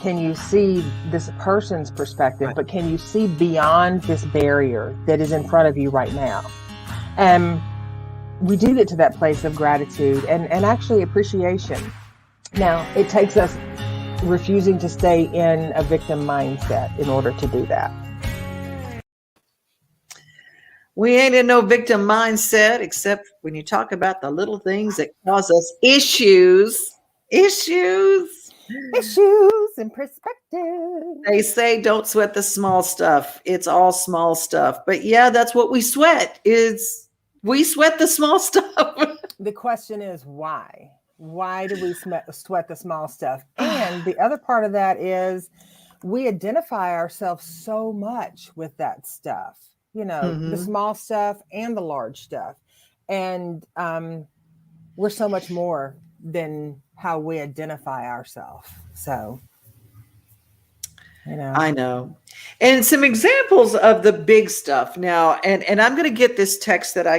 can you see this person's perspective, but can you see beyond this barrier that is in front of you right now? And we do get to that place of gratitude and actually appreciation. Now, it takes us refusing to stay in a victim mindset in order to do that. We ain't in no victim mindset, except when you talk about the little things that cause us issues and perspective. They say don't sweat the small stuff. It's all small stuff. But yeah, that's what we sweat, is we sweat the small stuff. The question is why? Why do we sweat the small stuff? And the other part of that is we identify ourselves so much with that stuff, you know, the small stuff and the large stuff. And we're so much more than how we identify ourselves. So, you know. I know. And some examples of the big stuff now, and I'm going to get this text that I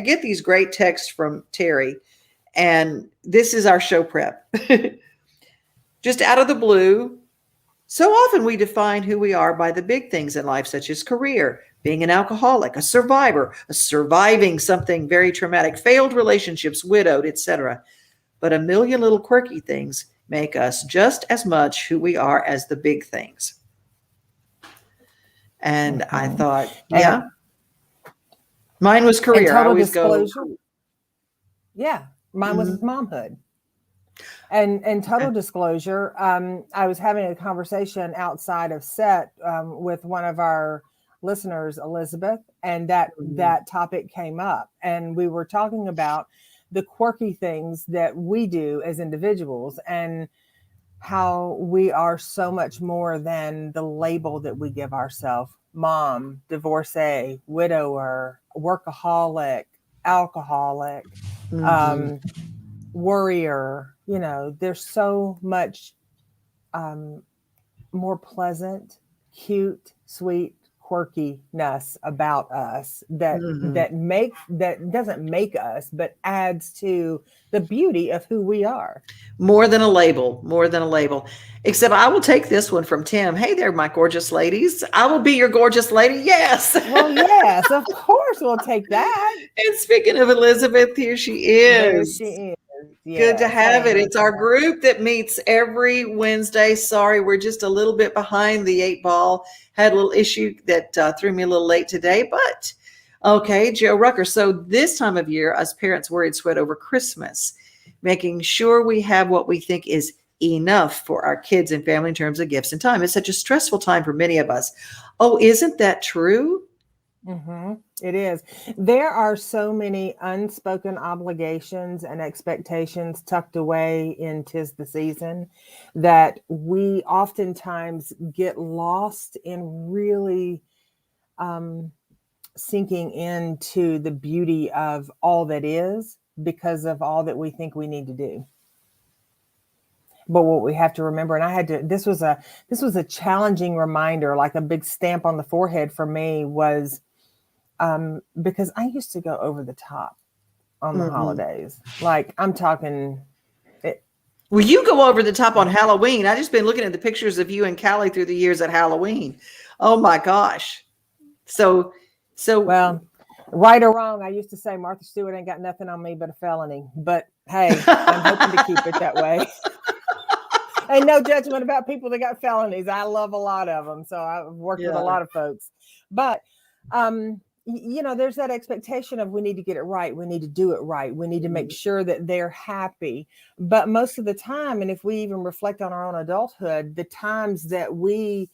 get these great texts from Teri, and this is our show prep. Just out of the blue. So often we define who we are by the big things in life, such as career, being an alcoholic, a survivor, surviving something very traumatic, failed relationships, widowed, etc. But a million little quirky things make us just as much who we are as the big things. And I thought, yeah, mine was career. Total disclosure. Yeah, mine was momhood. And total disclosure, I was having a conversation outside of set with one of our listeners, Elizabeth, and that topic came up. And we were talking about the quirky things that we do as individuals and how we are so much more than the label that we give ourselves: mom, divorcee, widower, workaholic, alcoholic, worrier. You know, there's so much more pleasant, cute, sweet quirkiness about us that doesn't make us, but adds to the beauty of who we are. More than a label. Except I will take this one from Tim. Hey there, my gorgeous ladies. I will be your gorgeous lady. Yes. Well, yes, of course we'll take that. And speaking of Elizabeth, here she is. There she is. Yes. Good to have it. It's our group that meets every Wednesday. Sorry, we're just a little bit behind the 8 ball. Had a little issue that threw me a little late today, but okay, Joe Rucker. So this time of year, us parents worried sweat over Christmas, making sure we have what we think is enough for our kids and family in terms of gifts and time. It's such a stressful time for many of us. Oh, isn't that true? It is. There are so many unspoken obligations and expectations tucked away in 'tis the season that we oftentimes get lost in really sinking into the beauty of all that is because of all that we think we need to do. But what we have to remember, and this was a challenging reminder, like a big stamp on the forehead for me, was because I used to go over the top on the holidays. Like, I'm talking. Well, you go over the top on Halloween. I've just been looking at the pictures of you and Callie through the years at Halloween. Oh my gosh. So well, right or wrong, I used to say Martha Stewart ain't got nothing on me but a felony. But hey, I'm hoping to keep it that way. And no judgment about people that got felonies. I love a lot of them. So I've worked with a lot of folks. But you know, there's that expectation of we need to get it right. We need to do it right. We need to make sure that they're happy. But most of the time, and if we even reflect on our own adulthood, the times that we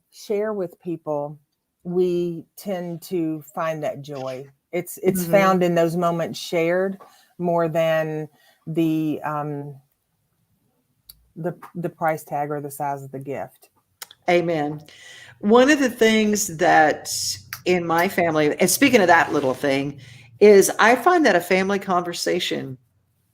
share with people, we tend to find that joy. It's found in those moments shared more than the price tag or the size of the gift. Amen. One of the things that in my family, and speaking of that little thing, is I find that a family conversation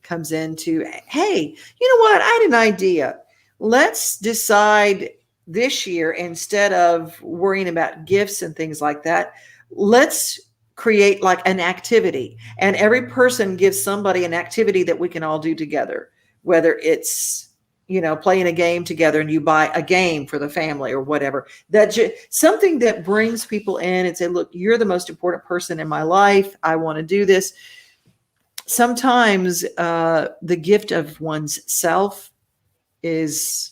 comes into, hey, you know what? I had an idea. Let's decide this year, instead of worrying about gifts and things like that, let's create like an activity. And every person gives somebody an activity that we can all do together, whether it's, playing a game together, and you buy a game for the family or whatever, something that brings people in and say, look, you're the most important person in my life. I want to do this. Sometimes the gift of one's self is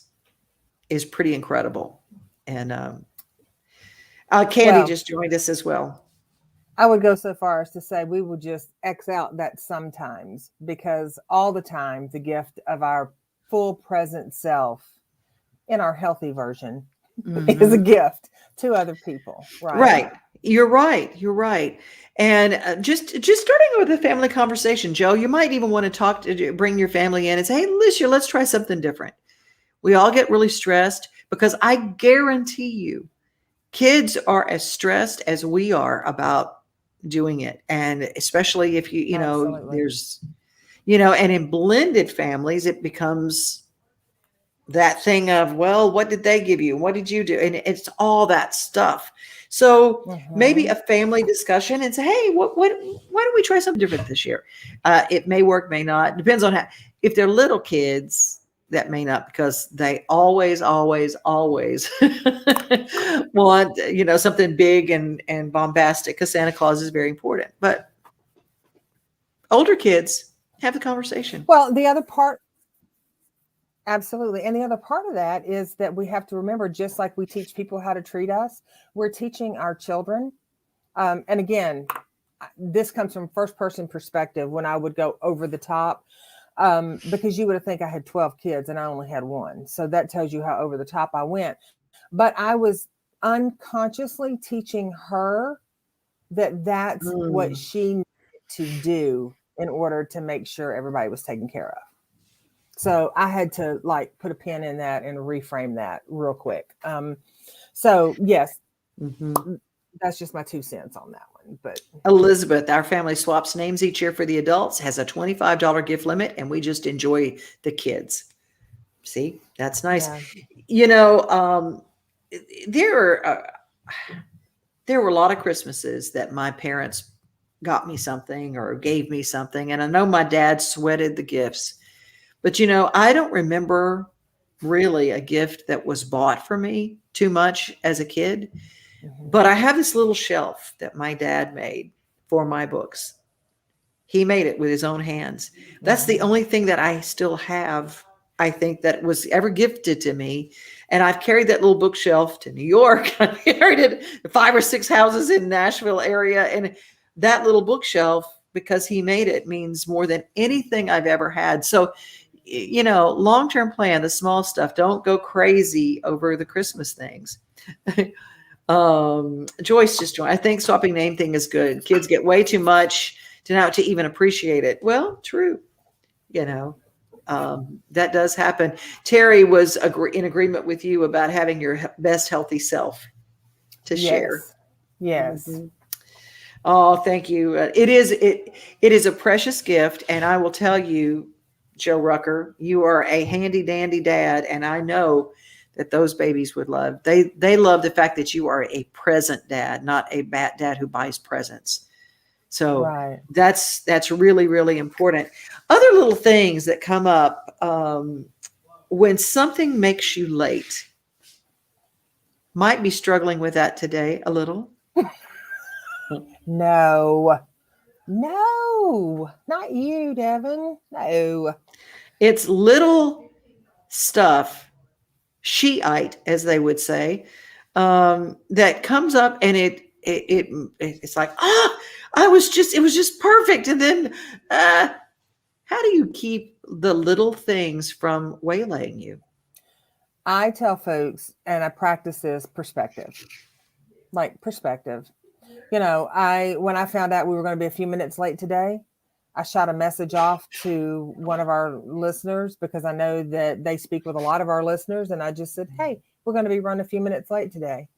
pretty incredible. And Candy just joined us as well. I would go so far as to say we would just X out that sometimes, because all the time the gift of our full present self in our healthy version is a gift to other people. Right. You're right. And just starting with a family conversation, Joe, you might even want to bring your family in and say, hey, Alicia, let's try something different. We all get really stressed, because I guarantee you kids are as stressed as we are about doing it. And especially if there's, and in blended families, it becomes that thing of, well, what did they give you? What did you do? And it's all that stuff. So maybe a family discussion and say, hey, why don't we try something different this year? It may work, may not. Depends on if they're little kids, that may not, because they always want, something big and bombastic, because Santa Claus is very important. But older kids, have the conversation. Well, the other part, absolutely. And the other part of that is that we have to remember, just like we teach people how to treat us, we're teaching our children. And again, this comes from first person perspective when I would go over the top, because you would think I had 12 kids and I only had one. So that tells you how over the top I went. But I was unconsciously teaching her that that's what she needed to do in order to make sure everybody was taken care of. So I had to put a pin in that and reframe that real quick. So yes, that's just my 2 cents on that one. But Elizabeth, our family swaps names each year for the adults, has a $25 gift limit, and we just enjoy the kids. See, that's nice. Yeah. There were a lot of Christmases that my parents got me something or gave me something. And I know my dad sweated the gifts, but I don't remember really a gift that was bought for me too much as a kid. But I have this little shelf that my dad made for my books. He made it with his own hands. That's the only thing that I still have, I think, that was ever gifted to me. And I've carried that little bookshelf to New York. I carried it 5 or 6 houses in Nashville area. And that little bookshelf, because he made it, means more than anything I've ever had. So, long-term plan, the small stuff. Don't go crazy over the Christmas things. Joyce just joined. I think swapping name thing is good. Kids get way too much to even appreciate it. Well, true. That does happen. Teri was in agreement with you about having your best healthy self to share. Yes. Oh, thank you. It is a precious gift. And I will tell you, Joe Rucker, you are a handy dandy dad. And I know that those babies would love. They love the fact that you are a present dad, not a bad dad who buys presents. So that's really, really important. Other little things that come up when something makes you late. Might be struggling with that today a little. No, not you, Devon. No. It's little stuff, Shiite, as they would say, that comes up, and it's like, it was just perfect. And then, how do you keep the little things from waylaying you? I tell folks, and I practice this perspective. When I found out we were going to be a few minutes late today, I shot a message off to one of our listeners, because I know that they speak with a lot of our listeners. And I just said, hey, we're going to be running a few minutes late today.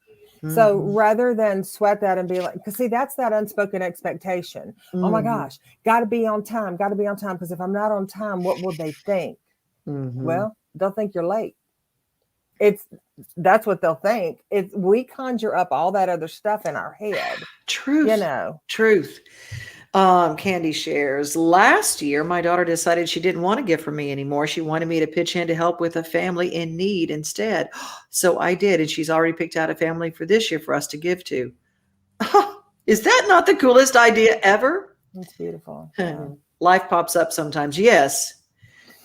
So rather than sweat that and be like, because see, that's that unspoken expectation. Oh my gosh, got to be on time. Because if I'm not on time, what will they think? Well, they'll think you're late. That's what they'll think. We conjure up all that other stuff in our head. Truth. Truth. Candy shares. Last year, my daughter decided she didn't want to give from me anymore. She wanted me to pitch in to help with a family in need instead. So I did, and she's already picked out a family for this year for us to give to. Is that not the coolest idea ever? It's beautiful. Yeah. Life pops up sometimes. Yes.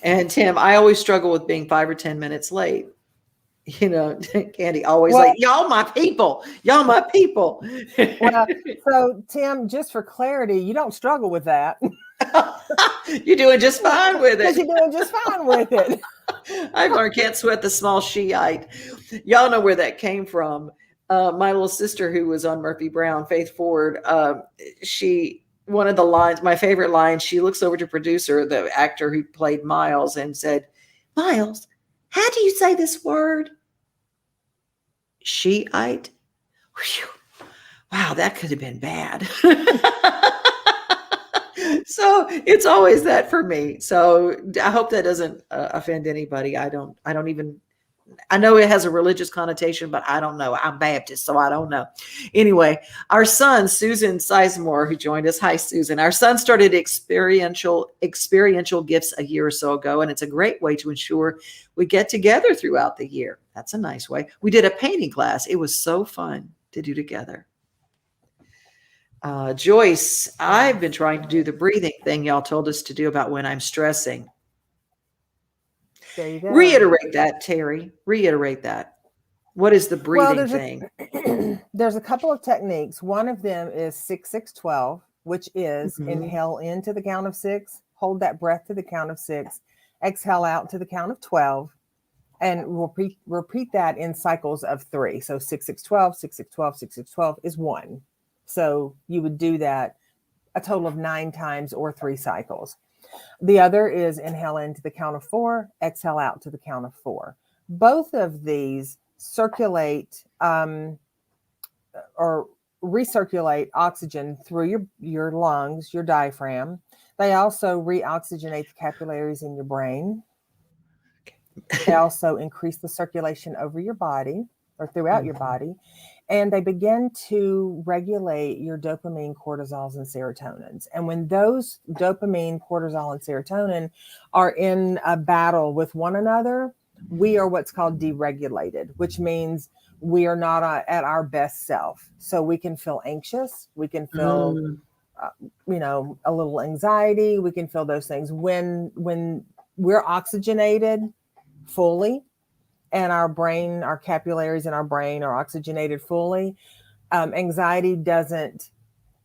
And Tim, I always struggle with being 5 or 10 minutes late. Candy always like, y'all my people. Y'all my people. Well, so Tim, just for clarity, you don't struggle with that. You're doing just fine with it. Because you're doing just fine with it. I've learned can't sweat the small Shiite. Y'all know where that came from. My little sister who was on Murphy Brown, Faith Ford, one of the lines, my favorite line, she looks over to producer, the actor who played Miles, and said, Miles, how do you say this word? Shiite. Whew. Wow, that could have been bad. So it's always that for me. So I hope that doesn't offend anybody. I know it has a religious connotation, but I don't know. I'm Baptist, so I don't know. Anyway, our son, Susan Sizemore, who joined us. Hi, Susan. Our son started experiential gifts a year or so ago, and it's a great way to ensure we get together throughout the year. That's a nice way. We did a painting class. It was so fun to do together. Joyce, I've been trying to do the breathing thing y'all told us to do about when I'm stressing. There you go. Reiterate that, Teri. Reiterate that. What is the breathing thing? There's a couple of techniques. One of them is 6-6-12, which is inhale in to the count of 6, hold that breath to the count of 6, exhale out to the count of 12, and repeat that in cycles of 3. So 6-6-12, 6-6-12, 6-6-12 is 1. So you would do that a total of 9 times or 3 cycles. The other is inhale into the count of 4, exhale out to the count of 4. Both of these circulate or recirculate oxygen through your lungs, your diaphragm. They also reoxygenate the capillaries in your brain. They also increase the circulation over your body or throughout your body. And they begin to regulate your dopamine, cortisols, and serotonins. And when those dopamine, cortisol, and serotonin are in a battle with one another, we are what's called deregulated, which means we are not at our best self. So we can feel anxious. We can feel, a little anxiety. We can feel those things. When we're oxygenated fully, and our brain, our capillaries in our brain are oxygenated fully, anxiety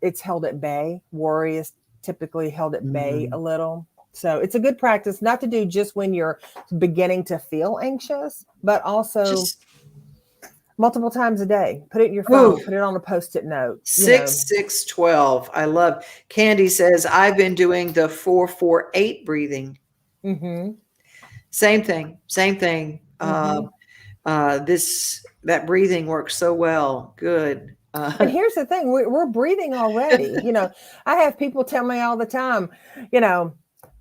it's held at bay. Worry is typically held at bay a little. So it's a good practice not to do just when you're beginning to feel anxious, but also multiple times a day. Put it in your phone, put it on a Post-it note. 6-6-12. I love. Candy says, I've been doing the 4-4-8 breathing. Same thing. That breathing works so well. Good. And here's the thing, we're breathing already. I have people tell me all the time,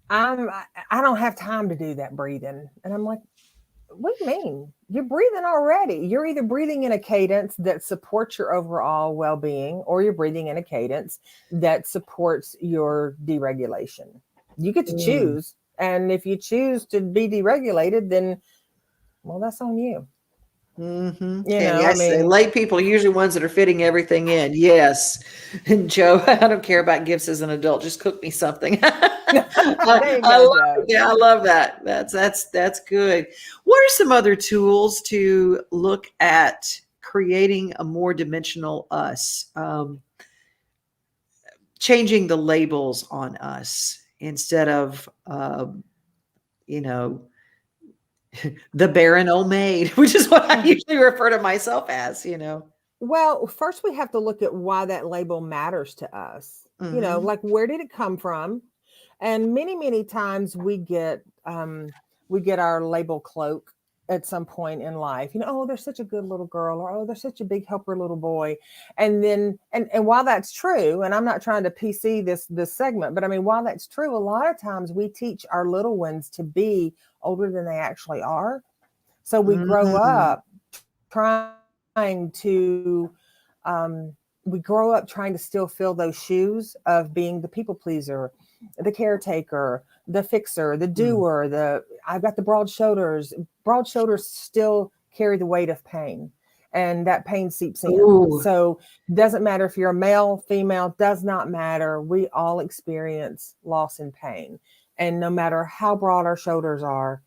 I don't have time to do that breathing. And I'm like, what do you mean? You're breathing already. You're either breathing in a cadence that supports your overall well-being, or you're breathing in a cadence that supports your deregulation. You get to choose. And if you choose to be deregulated, then, well, that's on you. Lay people are usually ones that are fitting everything in. Yes. And Joe, I don't care about gifts as an adult. Just cook me something. I love that. That's good. What are some other tools to look at creating a more dimensional us? Changing the labels on us instead of, the barren old maid, which is what I usually refer to myself as, Well, first we have to look at why that label matters to us. Like, where did it come from? And many, many times we get our label cloak at some point in life. Oh, they're such a good little girl, or oh, they're such a big helper little boy. And then, and while that's true, and I'm not trying to PC this segment, but I mean, while that's true, a lot of times we teach our little ones to be older than they actually are. So we grow up trying to we grow up trying to still fill those shoes of being the people pleaser, the caretaker, the fixer, the doer, I've got the broad shoulders. Broad shoulders still carry the weight of pain, and that pain seeps in. Ooh. So doesn't matter if you're a male, female, does not matter. We all experience loss and pain. And no matter how broad our shoulders are,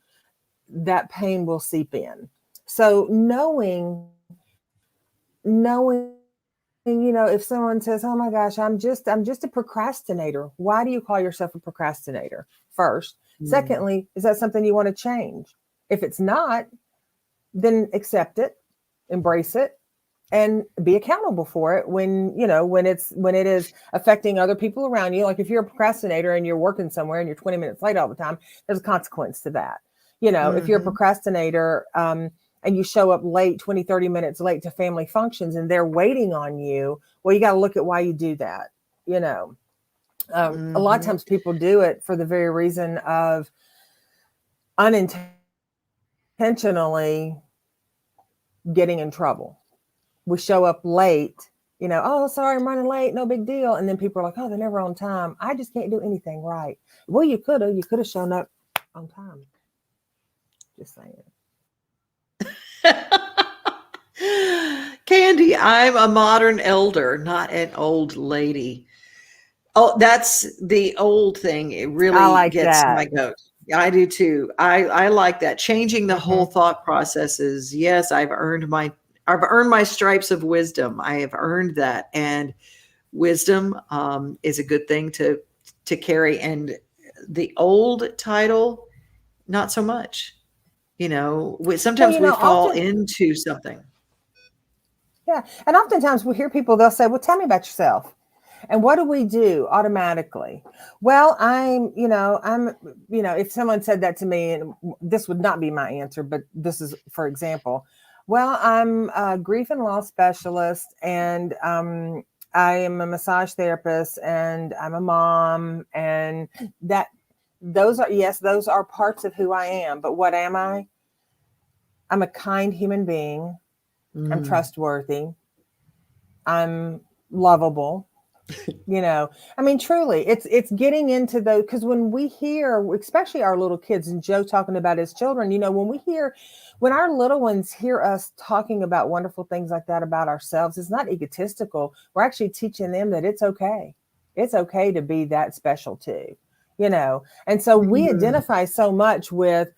that pain will seep in. So knowing, if someone says, "Oh my gosh, I'm just a procrastinator." Why do you call yourself a procrastinator? First. Secondly, is that something you want to change? If it's not, then accept it, embrace it, and be accountable for it when it is affecting other people around you. Like if you're a procrastinator and you're working somewhere and you're 20 minutes late all the time, there's a consequence to that. If you're a procrastinator, and you show up late, 20, 30 minutes late to family functions and they're waiting on you, well, you got to look at why you do that. A lot of times people do it for the very reason of unintentionally getting in trouble. We show up late, "Oh, sorry, I'm running late, no big deal." And then people are like, "Oh, they're never on time. I just can't do anything right." Well, you could have shown up on time. Just saying. Candy, I'm a modern elder, not an old lady. Oh, that's the old thing. It really like gets that. my goat. I do too. I like that. Changing the whole thought processes. Yes, I've earned my stripes of wisdom. I have earned that. And wisdom is a good thing to carry. And the old title, not so much. Sometimes we fall into something. Yeah. And oftentimes we hear people, they'll say, "Well, tell me about yourself." And what do we do automatically? Well, if someone said that to me, and this would not be my answer, but this is, for example, well, I'm a grief and loss specialist, and I am a massage therapist, and I'm a mom, and those are parts of who I am. But what am I? I'm a kind human being. I'm trustworthy. I'm lovable. Truly, it's getting into those, because when we hear, especially our little kids, and Joe talking about his children, when our little ones hear us talking about wonderful things like that about ourselves, it's not egotistical. We're actually teaching them that it's okay. It's okay to be that special too, And so we identify so much with,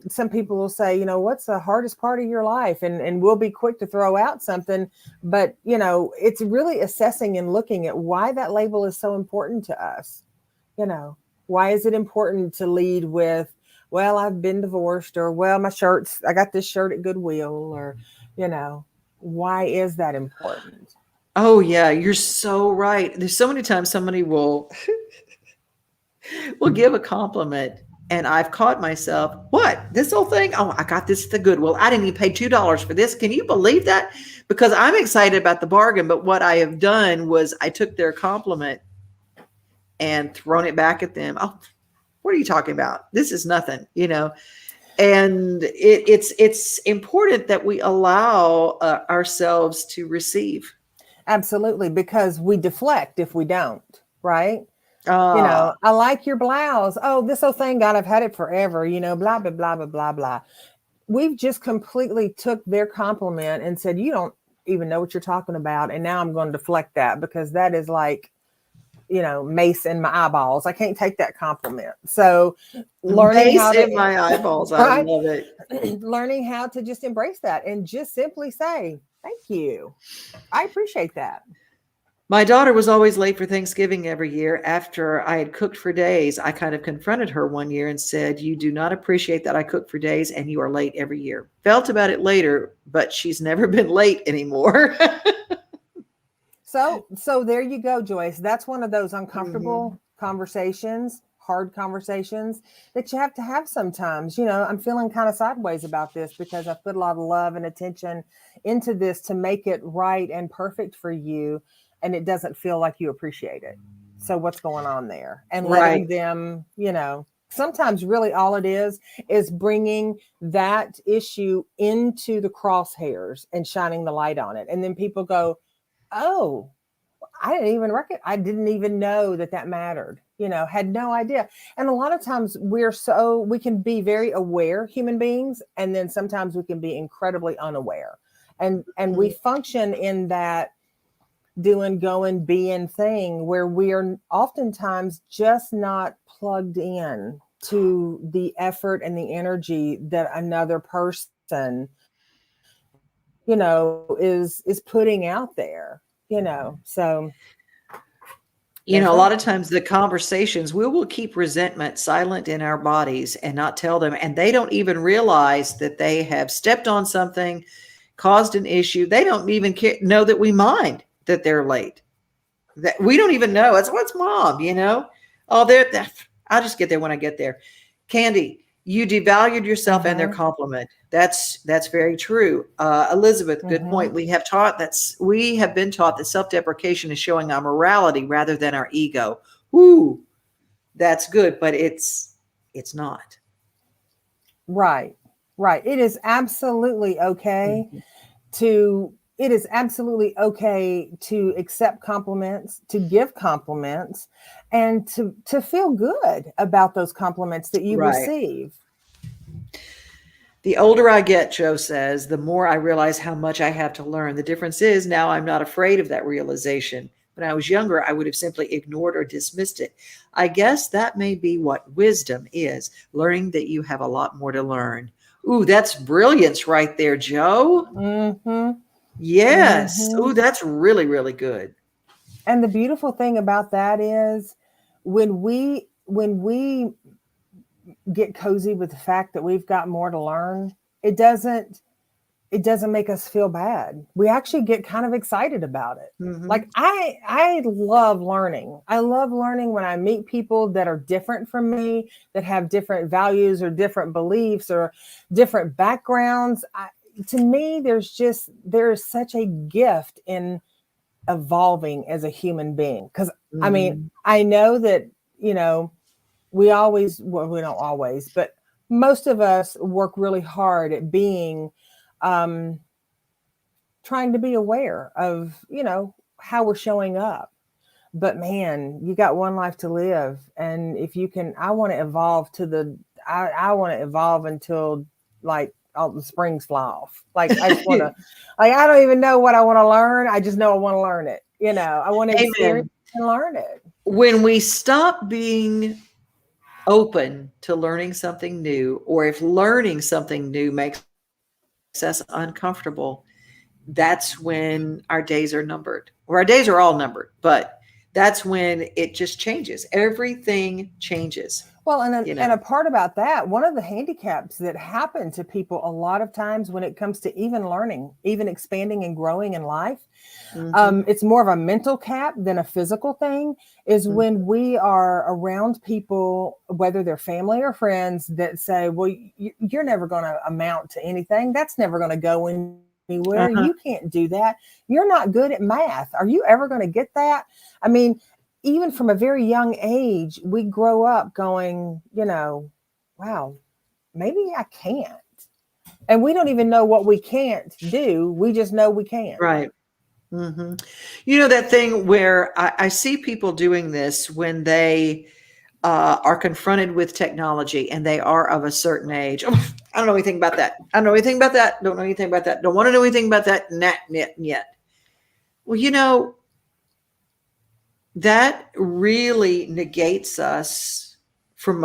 some people will say, "What's the hardest part of your life?" And we'll be quick to throw out something, but it's really assessing and looking at why that label is so important to us. Why is it important to lead with, "Well, I've been divorced," or, "Well, I got this shirt at Goodwill," or, why is that important? Oh yeah, you're so right. There's so many times somebody will give a compliment, and I've caught myself, "What? This whole thing? Oh, I got this at the Goodwill. I didn't even pay $2 for this. Can you believe that?" Because I'm excited about the bargain, but what I have done was I took their compliment and thrown it back at them. "Oh, what are you talking about? This is nothing," And it's important that we allow ourselves to receive. Absolutely, because we deflect if we don't, right? "I like your blouse. Oh, this whole thing, God, I've had it forever, blah, blah, blah, blah, blah, blah." We've just completely took their compliment and said, "You don't even know what you're talking about." And now I'm going to deflect that, because that is like, mace in my eyeballs. I can't take that compliment. So learning Mace how in my eyeballs. I love it. Learning how to just embrace that and just simply say, "Thank you. I appreciate that." My daughter was always late for Thanksgiving every year. After I had cooked for days, I kind of confronted her one year and said, "You do not appreciate that I cook for days, and you are late every year." Felt about it later, but she's never been late anymore. So there you go, Joyce. That's one of those uncomfortable conversations, hard conversations that you have to have sometimes. I'm feeling kind of sideways about this because I've put a lot of love and attention into this to make it right and perfect for you, and it doesn't feel like you appreciate it. So what's going on there? And letting them, sometimes really all it is bringing that issue into the crosshairs and shining the light on it. And then people go, oh, I didn't even know that that mattered, had no idea. And a lot of times we can be very aware human beings, and then sometimes we can be incredibly unaware. And we function in that doing, going, being thing where we are oftentimes just not plugged in to the effort and the energy that another person, is putting out there, so A lot of times the conversations, we will keep resentment silent in our bodies and not tell them. And they don't even realize that they have stepped on something, caused an issue. They don't even know that we mind that they're late. That we don't even know. It's what's mom, Oh, I'll just get there when I get there. Candy, you devalued yourself and their compliment. That's very true. Elizabeth, good point. We have been taught that self-deprecation is showing our morality rather than our ego. Ooh, that's good, but it's not. Right. It is absolutely okay to accept compliments, to give compliments, and to feel good about those compliments that you receive. The older I get, Joe says, the more I realize how much I have to learn. The difference is now I'm not afraid of that realization. When I was younger, I would have simply ignored or dismissed it. I guess that may be what wisdom is, learning that you have a lot more to learn. Ooh, that's brilliance right there, Joe. Mm-hmm. Yes. Mm-hmm. Ooh, that's really, really good. And the beautiful thing about that is when we get cozy with the fact that we've got more to learn, it doesn't make us feel bad. We actually get kind of excited about it. Mm-hmm. Like I love learning. I love learning when I meet people that are different from me, that have different values or different beliefs or different backgrounds. To me, there is such a gift in evolving as a human being. Because I mean, I know that, we don't always, but most of us work really hard at being, trying to be aware of, how we're showing up. But man, you got one life to live. And if you can, I want to evolve I want to evolve until like all the springs fly off. Like I just want to, I don't even know what I want to learn. I just know I want to learn it. I want to experience and learn it. When we stop being open to learning something new, or if learning something new makes us uncomfortable, that's when our days are numbered, or our days are all numbered, but that's when it just changes. Everything changes. Well, and a part about that, one of the handicaps that happen to people a lot of times when it comes to even learning, even expanding and growing in life, it's more of a mental cap than a physical thing, is when we are around people, whether they're family or friends, that say, well, you're never going to amount to anything. That's never going to go anywhere. You can't do that. You're not good at math. Are you ever going to get that? I mean, even from a very young age, we grow up going, wow, maybe I can't. And we don't even know what we can't do. We just know we can't. Right. Mm-hmm. That thing where I see people doing this when they are confronted with technology and they are of a certain age. Oh, I don't know anything about that. I don't know anything about that. Don't know anything about that. Don't want to know anything about that. Not yet. Well, that really negates us from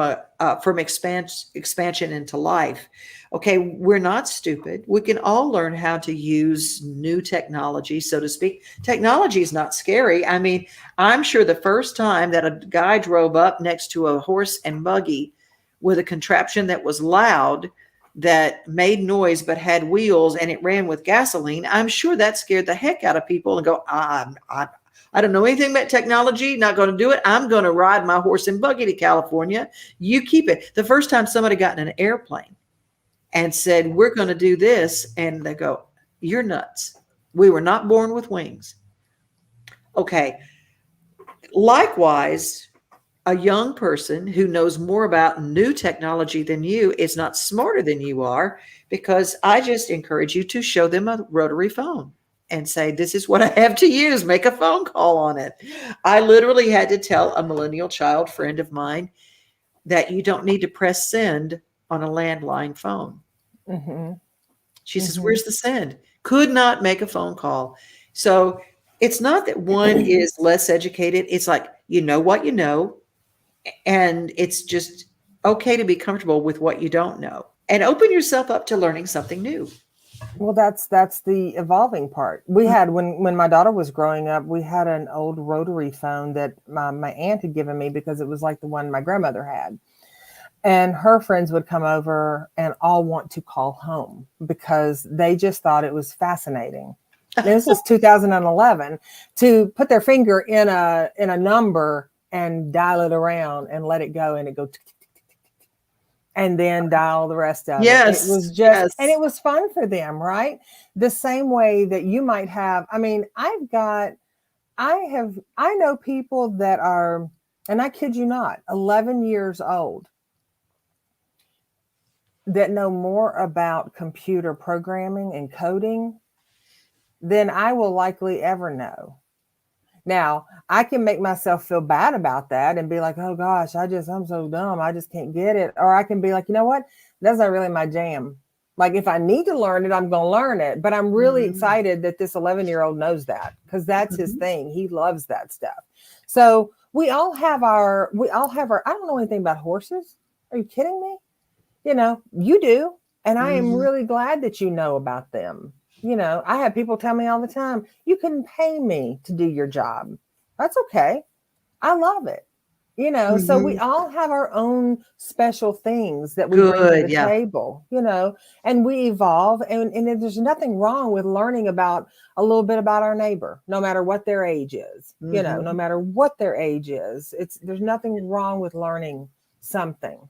expansion into life. Okay, we're not stupid. We can all learn how to use new technology, so to speak. Technology is not scary. I mean, I'm sure the first time that a guy drove up next to a horse and buggy with a contraption that was loud, that made noise but had wheels, and it ran with gasoline, I'm sure that scared the heck out of people and go, I don't know anything about technology, not going to do it. I'm going to ride my horse and buggy to California. You keep it. The first time somebody got in an airplane and said, we're going to do this, and they go, you're nuts. We were not born with wings. Okay. Likewise, a young person who knows more about new technology than you is not smarter than you are, because I just encourage you to show them a rotary phone and say, this is what I have to use. Make a phone call on it. I literally had to tell a millennial child friend of mine that you don't need to press send on a landline phone. Mm-hmm. She says, Mm-hmm. where's the send? Could not make a phone call. So it's not that one is less educated. It's like, you know what you know, and it's just okay to be comfortable with what you don't know and open yourself up to learning something new. Well, that's the evolving part. We had when my daughter was growing up, we had an old rotary phone that my aunt had given me because it was like the one my grandmother had. And her friends would come over and all want to call home because they just thought it was fascinating. This is 2011 to put their finger in a number and dial it around and let it go and it go and then dial the rest of it. It Yes, was just, yes. and it was fun for them, right? The same way that you might have. I mean, I know people that are, and I kid you not, 11 years old that know more about computer programming and coding than I will likely ever know. Now, I can make myself feel bad about that and be like, oh gosh, I'm so dumb. I just can't get it. Or I can be like, you know what? That's not really my jam. Like if I need to learn it, I'm going to learn it. But I'm really Mhm. excited that this 11-year-old knows that because that's his Mhm. thing. He loves that stuff. So we all have our, I don't know anything about horses. Are you kidding me? You do. And I am Mhm. really glad that you know about them. I have people tell me all the time, you can pay me to do your job. That's okay. I love it. So we Mhm. all have our own special things that we bring to Good, the yeah. table, and we evolve. And there's nothing wrong with learning about a little bit about our neighbor, no matter what their age is, no Mhm. matter what their age is. There's nothing wrong with learning something.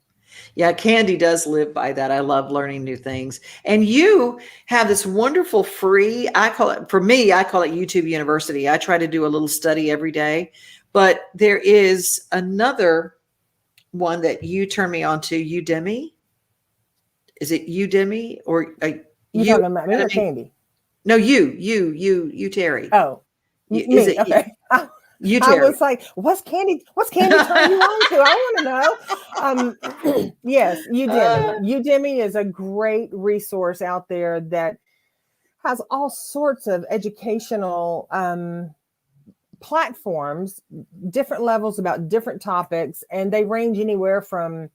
Yeah, Candy does live by that. I love learning new things. And you have this wonderful free, I call it, for me, I call it YouTube University. I try to do a little study every day, but there is another one that you turn me on to, Udemy. Is it Udemy or You you talking about me or Academy? Candy? No, you, Terry. Oh, Is me. it Okay. you, I Terry? was like, what's Candy turn you on to? I want to know. Yes, Udemy. Udemy is a great resource out there that has all sorts of educational platforms, different levels about different topics, and they range anywhere from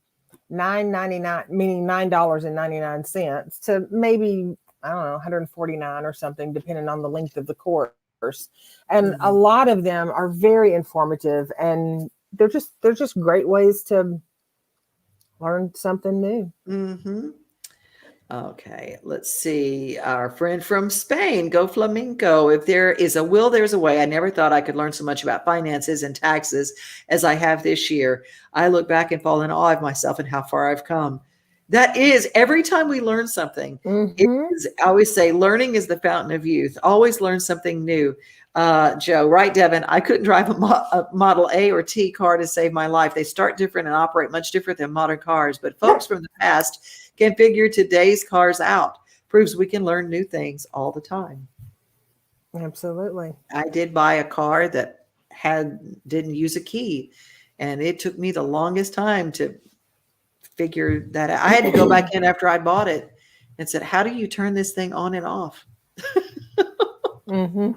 $9.99, meaning $9.99 to maybe, I don't know, 149 or something, depending on the length of the course. And a Mhm. lot of them are very informative, and they're just great ways to learn something new. Mhm. Okay, let's see. Our friend from Spain, Go Flamenco. If there is a will, there's a way. I never thought I could learn so much about finances and taxes as I have this year. I look back and fall in awe of myself and how far I've come. That is, every time we learn something, it Mm-hmm. is, I always say, learning is the fountain of youth. Always learn something new. Joe, right, Devon? I couldn't drive a Model A or T car to save my life. They start different and operate much different than modern cars. But folks from the past can figure today's cars out. Proves we can learn new things all the time. Absolutely. I did buy a car that didn't use a key, and it took me the longest time to figure that out. I had to go back in after I bought it and said, "How do you turn this thing on and off?" Mm-hmm.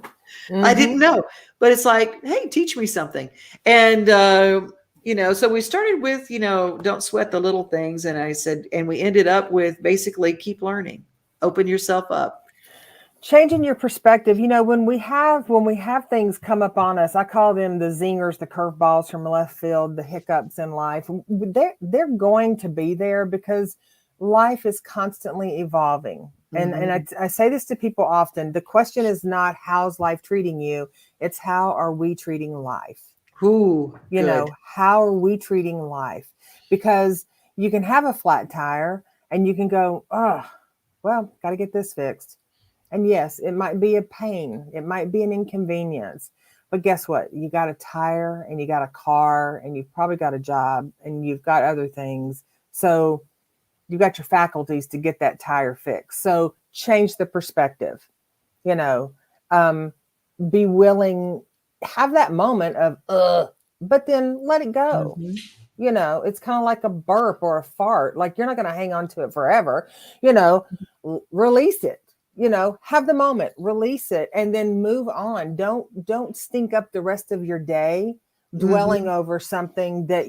I Mm-hmm. didn't know, but it's like, hey, teach me something. And, so we started with, don't sweat the little things. And I said, and we ended up with basically keep learning, open yourself up. Changing your perspective. When we have things come up on us, I call them the zingers, the curveballs from left field, the hiccups in life. They're going to be there because life is constantly evolving. And I, Hmm. I say this to people often. The question is not how's life treating you, it's how are we treating life. Ooh, good. How are we treating life? Because you can have a flat tire and you can go, oh, well, got to get this fixed. And yes, it might be a pain, it might be an inconvenience, But guess what? You got a tire and you got a car and you've probably got a job and you've got other things. So you've got your faculties to get that tire fixed. So change the perspective, you know, be willing, have that moment of, but then let it go. Mhm. You know, it's kind of like a burp or a fart. Like you're not going to hang on to it forever, you know, release it, you know, have the moment, release it, and then move on. Don't stink up the rest of your day dwelling Mhm. over something that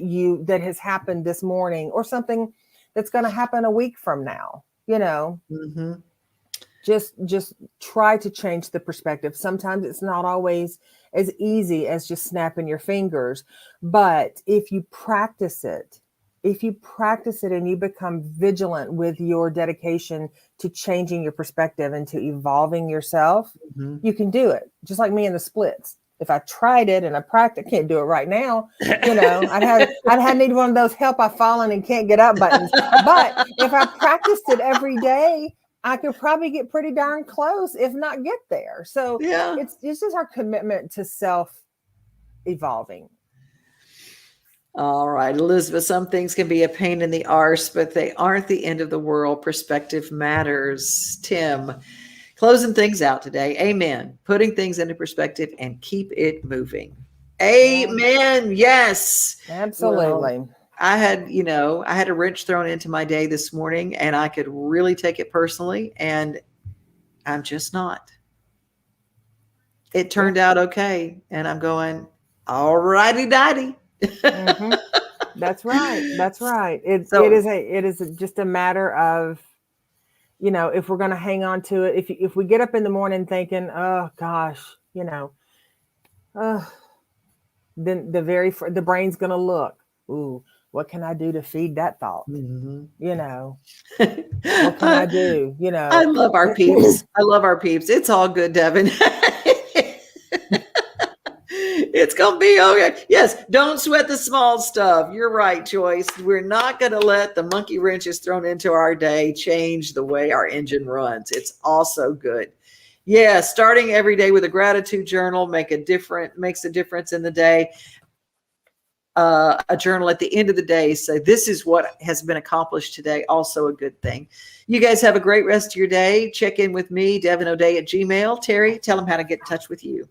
has happened this morning or something that's going to happen a week from now, you know. Mhm. Just try to change the perspective. Sometimes it's not always as easy as just snapping your fingers, but if you practice it, and you become vigilant with your dedication to changing your perspective and to evolving yourself, Mhm. you can do it. Just like me in the splits. If I tried it and I practiced, I can't do it right now. You know, I'd need one of those help I've fallen and can't get up buttons. But if I practiced it every day, I could probably get pretty darn close, if not get there. So Yeah. it's just our commitment to self evolving. All right, Elizabeth, some things can be a pain in the arse, but they aren't the end of the world. Perspective matters. Tim, closing things out today. Amen. Putting things into perspective and keep it moving. Amen. Yes. Well, Absolutely. I had a wrench thrown into my day this morning and I could really take it personally, and I'm just not. It turned out okay. And I'm going, all righty, daddy. Mm-hmm. That's right. That's right. So, It is just a matter of, you know, if we're going to hang on to it, if we get up in the morning thinking, oh gosh, you know, uh, then the brain's going to look, ooh, what can I do to feed that thought? mhm. You know, what can I do? You I know, love our peeps. I love our peeps. It's all good, Devon. It's gonna be okay. Yes, don't sweat the small stuff. You're right, Joyce. We're not gonna let the monkey wrenches thrown into our day change the way our engine runs. It's also good. Yeah, starting every day with a gratitude journal makes a difference in the day. A journal at the end of the day, so this is what has been accomplished today, also a good thing. You guys have a great rest of your day. Check in with me, Devon O'Day at Gmail. Teri, tell them how to get in touch with you.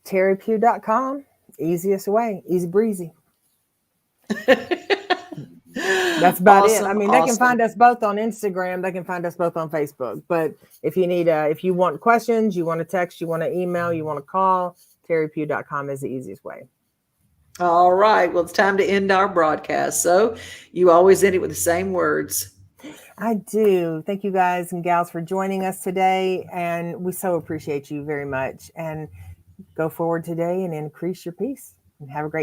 TeriPugh.com. Easiest way, easy breezy. That's about it. I Awesome, mean, they can awesome. find us both on Instagram. They can find us both on Facebook. But if you want questions, you want to text, you want to email, you want to call, TeriPugh.com is the easiest way. All right. Well, it's time to end our broadcast. So you always end it with the same words. I do. Thank you guys and gals for joining us today. And we so appreciate you very much. And go forward today and increase your peace. And have a great